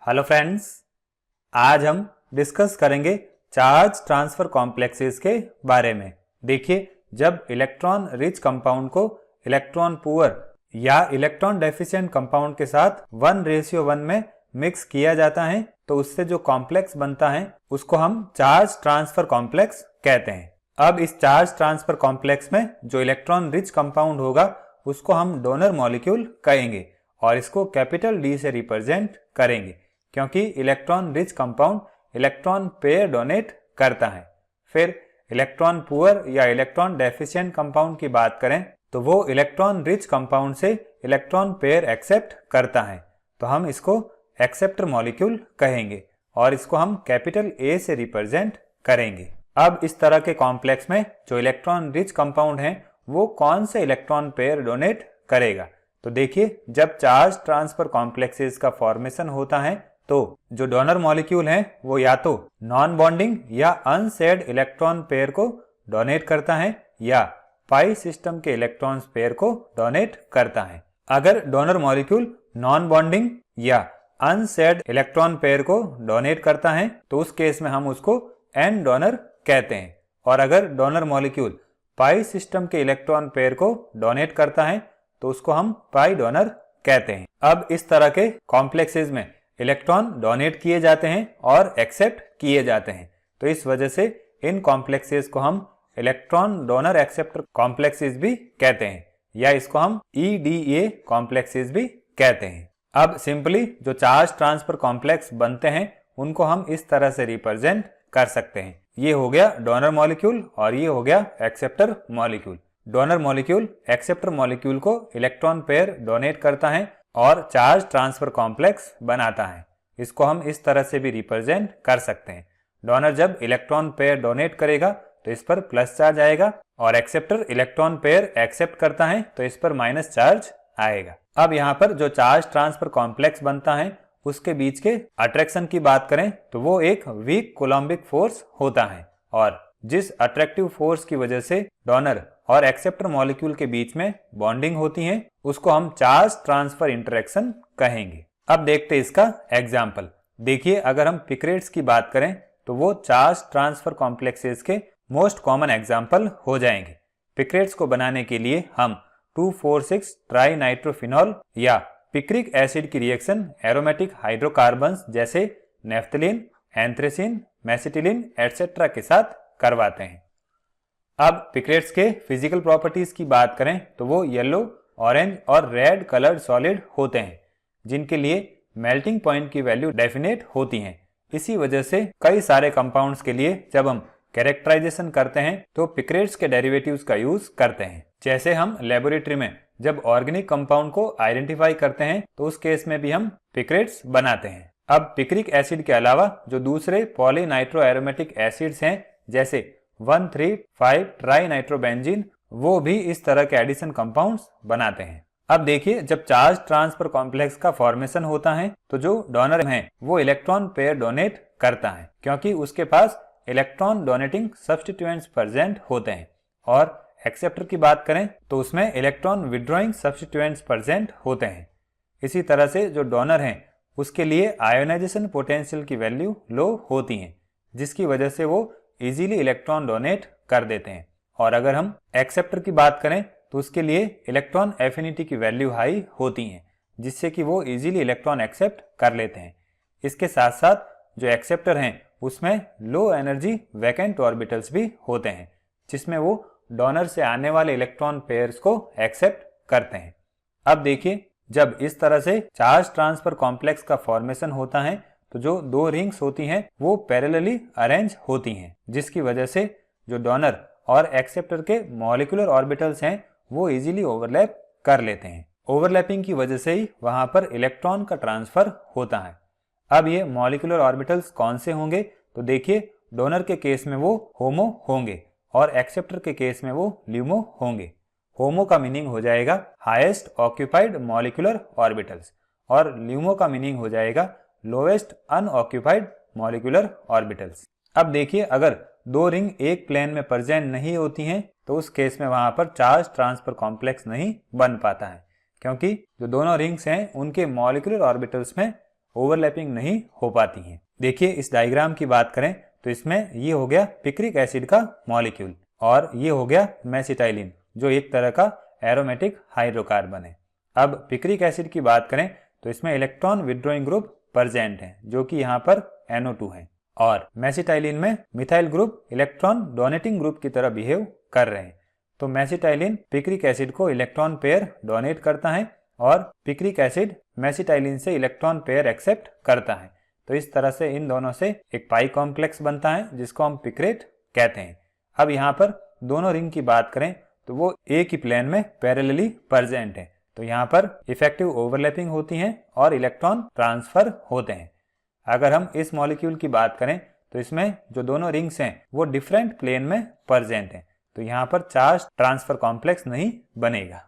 Hello friends, आज हम discuss करेंगे चार्ज ट्रांसफर कॉम्प्लेक्सेस के बारे में। देखिए, जब इलेक्ट्रॉन रिच कंपाउंड को इलेक्ट्रॉन पुअर या इलेक्ट्रॉन डेफिशिएंट कंपाउंड के साथ 1:1 में मिक्स किया जाता है तो उससे जो कॉम्प्लेक्स बनता है उसको हम चार्ज ट्रांसफर कॉम्प्लेक्स कहते हैं। अब इस चार्ज ट्रांसफर कॉम्प्लेक्स में जो इलेक्ट्रॉन रिच कंपाउंड होगा उसको हम डोनर मॉलिक्यूल कहेंगे और इसको कैपिटल डी से रिप्रेजेंट करेंगे क्योंकि electron rich compound electron pair donate करता है। फिर इलेक्ट्रॉन पुअर या इलेक्ट्रॉन डेफिशिएंट कंपाउंड की बात करें तो वो इलेक्ट्रॉन रिच कंपाउंड से इलेक्ट्रॉन पेयर एक्सेप्ट करता है तो हम इसको एक्सेप्टर मॉलिक्यूल कहेंगे और इसको हम कैपिटल ए से रिप्रेजेंट करेंगे। अब इस तरह के कॉम्प्लेक्स में जो इलेक्ट्रॉन रिच कंपाउंड है वो कौन से इलेक्ट्रॉन पेयर डोनेट करेगा। तो देखिए, जब चार्ज ट्रांसफर कॉम्प्लेक्सेस का फॉर्मेशन होता है तो जो डोनर मॉलिक्यूल है वो या तो नॉन बॉन्डिंग या अनशेयर्ड इलेक्ट्रॉन पेयर को डोनेट करता है या पाई सिस्टम के इलेक्ट्रॉन पेयर को डोनेट करता है। अगर डोनर मॉलिक्यूल नॉन बॉन्डिंग या अनशेयर्ड इलेक्ट्रॉन पेयर को डोनेट करता है तो उस केस में हम उसको एन डोनर कहते हैं, और अगर डोनर मॉलिक्यूल पाई सिस्टम के इलेक्ट्रॉन पेयर को डोनेट करता है तो उसको हम पाई डोनर कहते हैं। अब इस तरह के कॉम्प्लेक्सेस में इलेक्ट्रॉन डोनेट किए जाते हैं और एक्सेप्ट किए जाते हैं, तो इस वजह से इन कॉम्प्लेक्सेस को हम इलेक्ट्रॉन डोनर एक्सेप्टर कॉम्प्लेक्सेस भी कहते हैं या इसको हम EDA कॉम्प्लेक्सेस भी कहते हैं। अब सिंपली जो चार्ज ट्रांसफर कॉम्प्लेक्स बनते हैं उनको हम इस तरह से रिप्रेजेंट कर सकते हैं। ये हो गया डोनर मॉलिक्यूल और ये हो गया acceptor molecule. Donor molecule acceptor molecule को इलेक्ट्रॉन पेयर डोनेट करता है और चार्ज ट्रांसफर कॉम्प्लेक्स बनाता है। इसको हम इस तरह से भी रिप्रेजेंट कर सकते हैं। डोनर जब इलेक्ट्रॉन पेयर डोनेट करेगा तो इस पर प्लस चार्ज आएगा और एक्सेप्टर इलेक्ट्रॉन पेयर एक्सेप्ट करता है तो इस पर माइनस चार्ज आएगा। अब यहाँ पर जो चार्ज ट्रांसफर कॉम्प्लेक्स बनता है उसके बीच के अट्रैक्शन की बात करें तो वो एक वीक कोलम्बिक फोर्स होता है और जिस अट्रैक्टिव फोर्स की वजह से डोनर और एक्सेप्टर मॉलिक्यूल के बीच में बॉन्डिंग होती है उसको हम चार्ज ट्रांसफर इंटरेक्शन कहेंगे। अब देखते हैं इसका एग्जाम्पल। देखिए, अगर हम पिक्रेट्स की बात करें तो वो चार्ज ट्रांसफर कॉम्प्लेक्सेस के मोस्ट कॉमन एग्जाम्पल हो जाएंगे। पिक्रेट्स को बनाने के लिए हम 2,4,6 ट्राई नाइट्रोफिनॉल या पिक्रिक एसिड की रिएक्शन एरोमेटिक हाइड्रोकार्बन्स जैसे नेफ्थलीन, एंथ्रेसिन, मेसिटिलिन एटसेट्रा के साथ करवाते हैं। अब पिक्रेट्स के फिजिकल प्रॉपर्टीज की बात करें तो वो येलो, ऑरेंज और रेड कलर्ड सॉलिड होते हैं जिनके लिए मेल्टिंग पॉइंट की वैल्यू डेफिनेट होती हैं। इसी वजह से कई सारे कंपाउंड्स के लिए जब हम कैरेक्टराइजेशन करते हैं तो पिक्रेट्स के डेरिवेटिव्स का यूज करते हैं। जैसे हम लेबोरेटरी में जब ऑर्गेनिक कंपाउंड को आइडेंटिफाई करते हैं तो उस केस में भी हम पिक्रेट्स बनाते हैं। अब पिक्रिक एसिड के अलावा जो दूसरे पॉलीनाइट्रो एरोमेटिक एसिड्स हैं जैसे 1,3,5 ट्राई नाइट्रोबेंजीन वो भी इस तरह के एडिशन कंपाउंड्स बनाते हैं। अब देखिए, जब चार्ज ट्रांसफर कॉम्प्लेक्स का फॉर्मेशन होता है तो जो डोनर है वो इलेक्ट्रॉन पेयर डोनेट करता है क्योंकि उसके पास इलेक्ट्रॉन डोनेटिंग सब्स्टिट्यूएंट्स प्रेजेंट होते हैं, और एक्सेप्टर की बात करें तो उसमें इलेक्ट्रॉन विड्रॉइंग सब्स्टिट्यूएंट्स प्रेजेंट होते हैं। इसी तरह से जो डोनर है उसके लिए आयोनाइजेशन पोटेंशियल की वैल्यू लो होती है जिसकी वजह से वो इजीली इलेक्ट्रॉन डोनेट कर देते हैं, और अगर हम एक्सेप्टर की बात करें तो उसके लिए इलेक्ट्रॉन एफिनिटी की वैल्यू हाई होती है जिससे कि वो इजीली इलेक्ट्रॉन एक्सेप्ट कर लेते हैं। इसके साथ साथ जो एक्सेप्टर हैं उसमें लो एनर्जी वैकेंट ऑर्बिटल्स भी होते हैं जिसमें वो डोनर से आने वाले इलेक्ट्रॉन पेयर्स को एक्सेप्ट करते हैं। अब देखिए, जब इस तरह से चार्ज ट्रांसफर कॉम्प्लेक्स का फॉर्मेशन होता है तो जो दो रिंग्स होती हैं वो पैरेलली अरेंज होती हैं जिसकी वजह से जो डोनर और एक्सेप्टर के मॉलिक्यूलर ऑर्बिटल्स हैं वो इजीली ओवरलैप कर लेते हैं। ओवरलैपिंग की वजह से ही वहां पर इलेक्ट्रॉन का ट्रांसफर होता है। अब ये मॉलिक्यूलर ऑर्बिटल्स कौन से होंगे तो देखिए, डोनर के केस में वो होमो होंगे और एक्सेप्टर के केस में वो ल्यूमो होंगे। होमो का मीनिंग हो जाएगा हाईएस्ट ऑक्यूपाइड मॉलिक्यूलर ऑर्बिटल्स और ल्यूमो का मीनिंग हो जाएगा लोएस्ट अनऑक्यूपाइड मॉलिक्यूलर ऑर्बिटल्स। अब देखिए, अगर दो रिंग एक प्लेन में प्रेजेंट नहीं होती हैं तो उस केस में वहां पर चार्ज ट्रांसफर कॉम्प्लेक्स नहीं बन पाता है क्योंकि जो दोनों रिंग्स हैं उनके मॉलिक्यूलर ऑर्बिटल्स में ओवरलैपिंग नहीं हो पाती हैं। देखिए इस डायग्राम की बात करें तो इसमें ये हो गया पिक्रिक एसिड का मॉलिक्यूल और ये हो गया मेसिटाइलिन जो एक तरह का एरोमेटिक हाइड्रोकार्बन है। अब पिक्रिक एसिड की बात करें तो इसमें इलेक्ट्रॉन विड्रॉइंग ग्रुप प्रेजेंट है जो कि यहाँ पर NO2 है और मेसिटाइलिन में methyl group electron donating group की तरह बिहेव कर रहे हैं। तो मेसिटाइलिन पिक्रिक एसिड को इलेक्ट्रॉन पेयर डोनेट करता है और पिक्रिक एसिड मेसिटाइलिन से इलेक्ट्रॉन पेयर एक्सेप्ट करता है। तो इस तरह से इन दोनों से एक पाई कॉम्प्लेक्स बनता है जिसको हम पिक्रेट कहते हैं। अब यहाँ पर दोनों रिंग की बात करें तो वो एक ही प्लेन में पैरेलली प्रेजेंट है। तो यहाँ पर इफेक्टिव ओवरलैपिंग होती है और इलेक्ट्रॉन ट्रांसफर होते हैं। अगर हम इस मॉलिक्यूल की बात करें तो इसमें जो दोनों रिंग्स हैं वो डिफरेंट प्लेन में प्रेजेंट हैं। तो यहाँ पर चार्ज ट्रांसफर कॉम्प्लेक्स नहीं बनेगा।